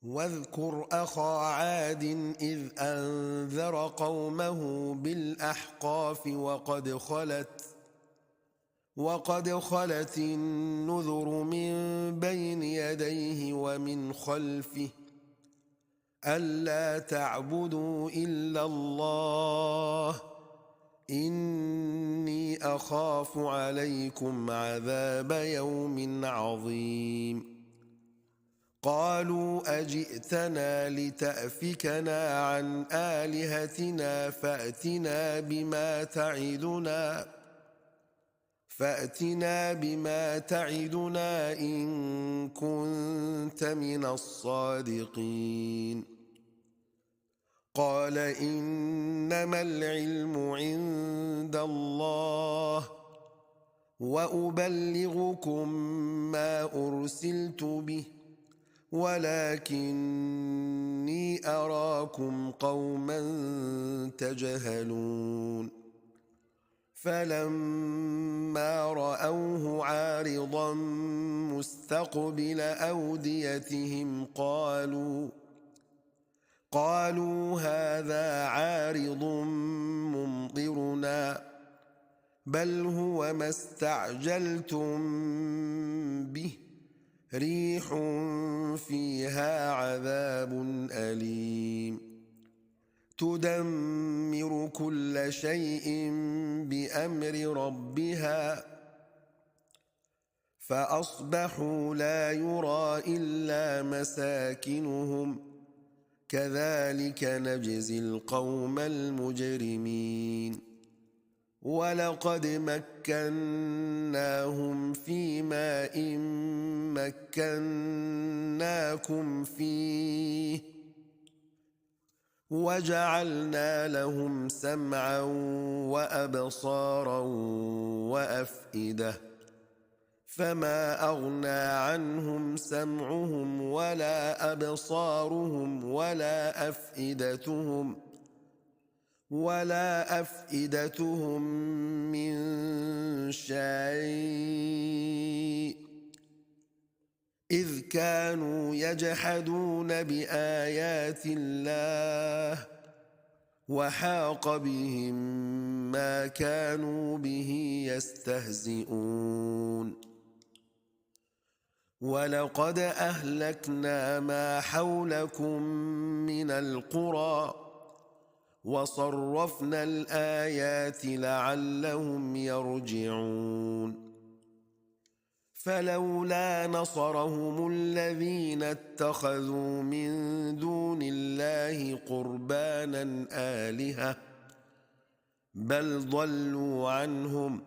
واذكر أخا عاد إذ أنذر قومه بالأحقاف وقد خلت النذر من بين يديه ومن خلفه ألا تعبدوا إلا الله إني أخاف عليكم عذاب يوم عظيم. قالوا أجئتنا لتأفكنا عن آلهتنا فأتنا بما تعدنا إن كنت من الصادقين. قال إنما العلم عند الله وأبلغكم ما أرسلت به ولكني أراكم قوما تجهلون. فلما رأوه عارضا مستقبل أوديتهم قالوا هذا عارض ممطرنا بل هو ما استعجلتم به ريح فيها عذاب أليم تدمر كل شيء بأمر ربها فأصبحوا لا يرى إلا مساكنهم كذلك نجزي القوم المجرمين. ولقد مكناهم في ماء مكناكم فيه وجعلنا لهم سمعا وأبصارا وأفئدة فما أغنى عنهم سمعهم ولا أبصارهم ولا أفئدتهم من شيء إذ كانوا يجحدون بآيات الله وحاق بهم ما كانوا به يستهزئون. ولقد أهلكنا ما حولكم من القرى وصرفنا الآيات لعلهم يرجعون. فلولا نصرهم الذين اتخذوا من دون الله قربانا آلهة بل ضلوا عنهم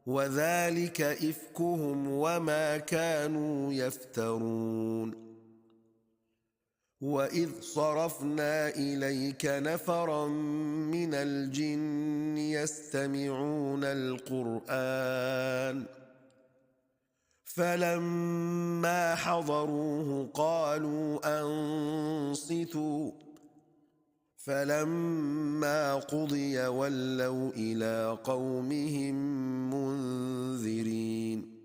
وذلك إفكهم وما كانوا يفترون. وإذ صرفنا إليك نفرا من الجن يستمعون القرآن فلما حضروه قالوا أنصتوا فلما قضي ولوا إلى قومهم منذرين.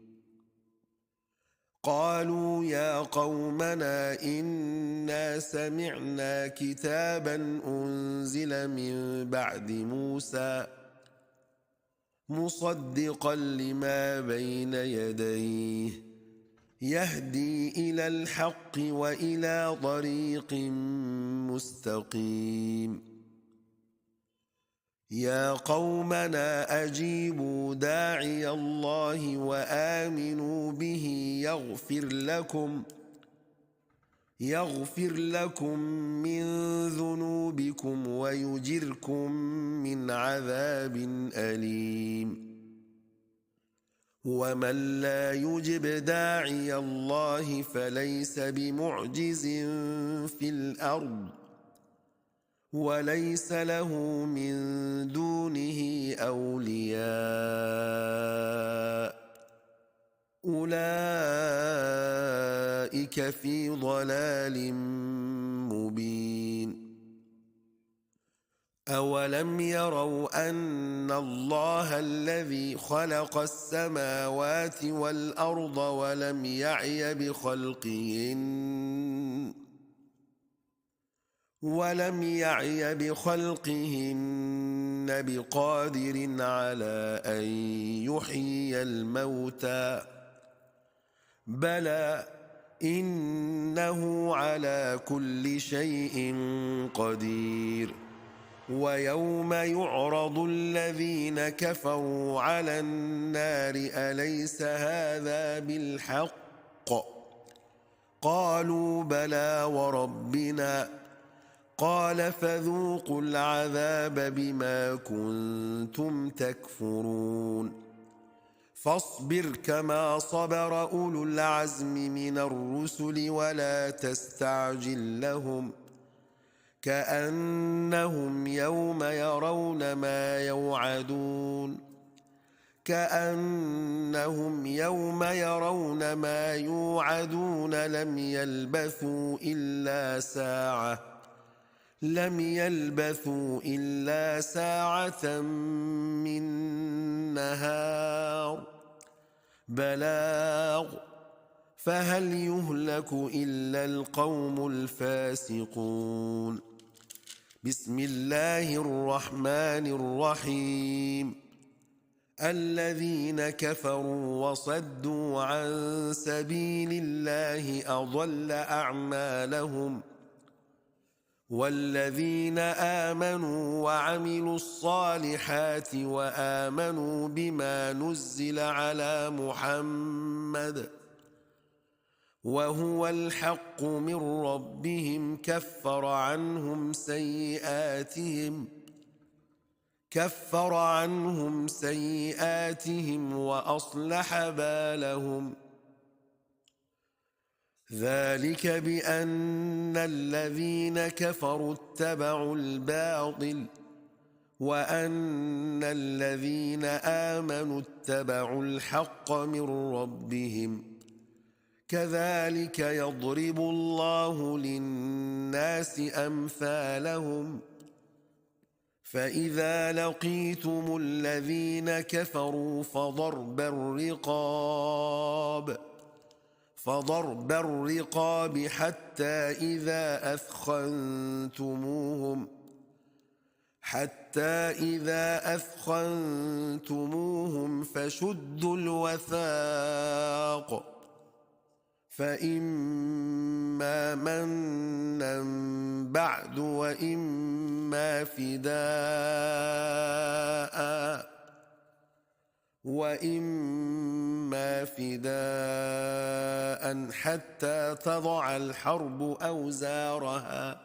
قالوا يا قومنا إنا سمعنا كتابا أنزل من بعد موسى مصدقا لما بين يديه يهدي إلى الحق وإلى طريق مستقيم. يا قومنا أجيبوا داعي الله وآمنوا به يغفر لكم من ذنوبكم ويجركم من عذاب أليم. ومن لا يجب داعي الله فليس بمعجز في الأرض وليس له من دونه أولياء أولئك في ضلال مبين. أولم يروا أن الله الذي خلق السماوات والأرض ولم يعي بخلقهن ولم يعي بخلقهن بقادر على أن يحيي الموتى بلى إنه على كل شيء قدير ويوم يعرض الذين كفروا على النار أليس هذا بالحق قالوا بلى وربنا قال فذوقوا العذاب بما كنتم تكفرون فاصبر كما صبر أولو العزم من الرسل ولا تستعجل لهم كأنهم يوم يرون ما يوعدون لم يلبثوا إلا ساعة من نهار بلاغ فهل يهلك إلا القوم الفاسقون بسم الله الرحمن الرحيم الذين كفروا وصدوا عن سبيل الله أضل أعمالهم والذين آمنوا وعملوا الصالحات وآمنوا بما نزل على محمد وهو الحق من ربهم كفر عنهم سيئاتهم وأصلح بالهم ذلك بأن الذين كفروا اتبعوا الباطل وأن الذين آمنوا اتبعوا الحق من ربهم كذلك يضرب الله للناس أمثالهم فإذا لقيتم الذين كفروا فضرب الرقاب حتى إذا أثخنتموهم فشدوا الوثاق فإما منا بعد وإما فداء حتى تضع الحرب أوزارها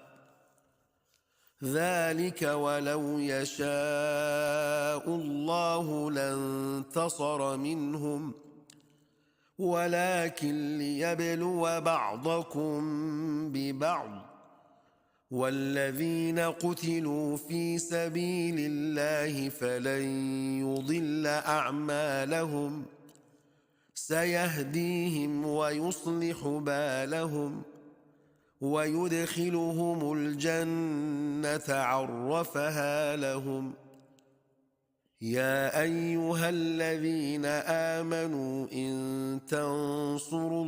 ذلك ولو يشاء الله لانتصر منهم ولكن ليبلو بعضكم ببعض والذين قتلوا في سبيل الله فلن يضل أعمالهم سيهديهم ويصلح بالهم ويدخلهم الجنة عرفها لهم يا أيها الذين آمنوا إن تنصروا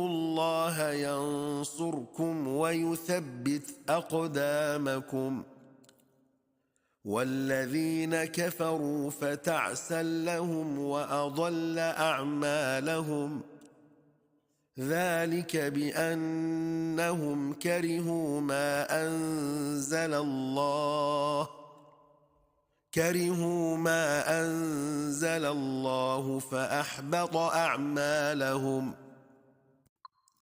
الله ينصركم ويثبت أقدامكم والذين كفروا فتعسا لهم وأضل أعمالهم ذلك بأنهم كرهوا ما أنزل الله فأحبط أعمالهم